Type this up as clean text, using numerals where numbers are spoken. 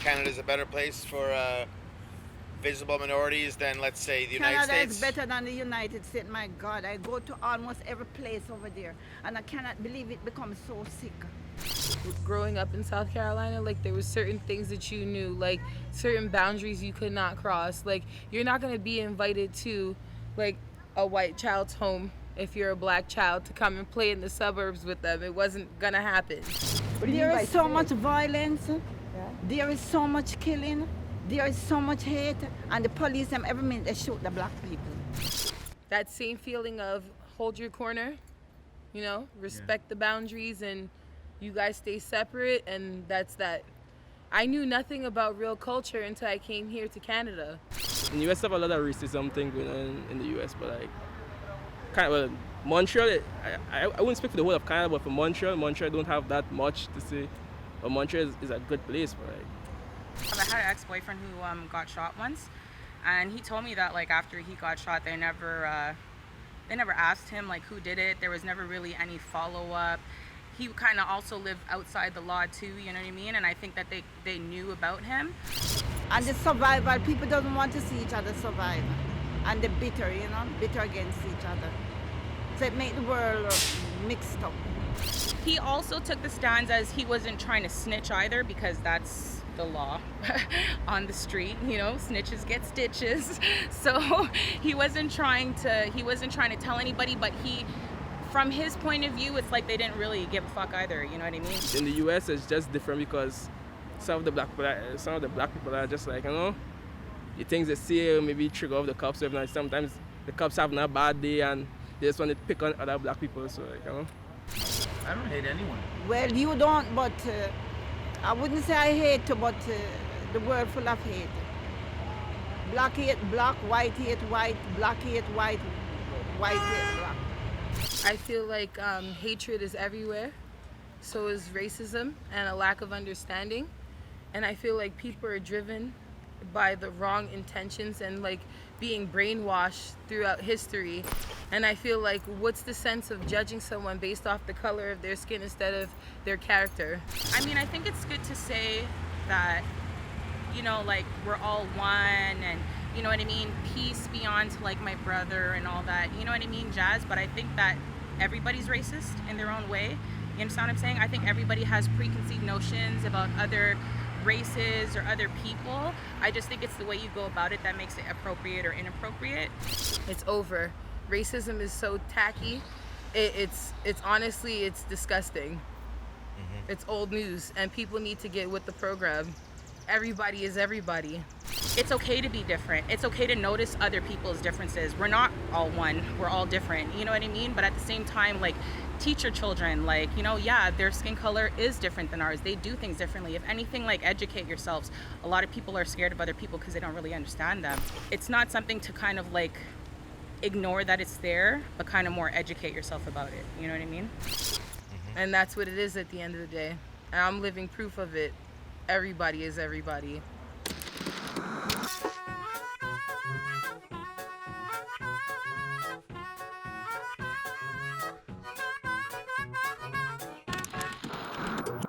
Canada's a better place for visible minorities than, let's say, the United Canada States? is better than the United States. My God, I go to almost every place over there, and I cannot believe it becomes so sick. Growing up in South Carolina, like there was certain things that you knew, like certain boundaries you could not cross. Like you're not gonna be invited to like a white child's home if you're a black child to come and play in the suburbs with them. It wasn't gonna happen. There is so much violence. There is so much killing. There is so much hate, and the police them every minute they shoot the black people. That same feeling of hold your corner, you know, respect the boundaries, and you guys stay separate, and that's that. I knew nothing about real culture until I came here to Canada. In the US, have a lot of racism thing going on in the US, but like, kind of, well, Montreal, I wouldn't speak for the whole of Canada, but for Montreal don't have that much to say. But Montreal is a good place, but like. I had an ex-boyfriend who got shot once, and he told me that like after he got shot, they never asked him like who did it. There was never really any follow-up. He kind of also lived outside the law too, you know what I mean? And I think that they knew about him. And the survival, people don't want to see each other survive, and they're bitter, you know, bitter against each other. So it made the world mixed up. He also took the stance as he wasn't trying to snitch either, because that's the law on the street, you know, snitches get stitches. So he wasn't trying to tell anybody, but from his point of view, it's like they didn't really give a fuck either, you know what I mean? In the US, it's just different because some of the black people are just like, you know, the things they say maybe trigger off the cops. Sometimes the cops having a bad day and they just want to pick on other black people, so like, you know. I don't hate anyone. Well, you don't, but I wouldn't say I hate, but the world full of hate. Black hate black, white hate white, black hate white, white hate black. I feel like hatred is everywhere. So is racism and a lack of understanding. And I feel like people are driven by the wrong intentions and like being brainwashed throughout history. And I feel like what's the sense of judging someone based off the color of their skin instead of their character? I mean, I think it's good to say that, you know, like we're all one, and you know what I mean, peace be on to like my brother and all that, you know what I mean, jazz. But I think that everybody's racist in their own way. You understand what I'm saying? I think everybody has preconceived notions about other races or other people. I just think it's the way you go about it that makes it appropriate or inappropriate. It's over. Racism is so tacky. It's honestly, it's disgusting. It's old news, and people need to get with the program. Everybody is everybody. It's okay to be different. It's okay to notice other people's differences. We're not all one. We're all different. You know what I mean? But at the same time, like, teach your children, like, you know, yeah, their skin color is different than ours. They do things differently. If anything, like, educate yourselves. A lot of people are scared of other people because they don't really understand them. It's not something to kind of like ignore that it's there, but kind of more educate yourself about it. You know what I mean? And that's what it is at the end of the day. And I'm living proof of it. Everybody is everybody.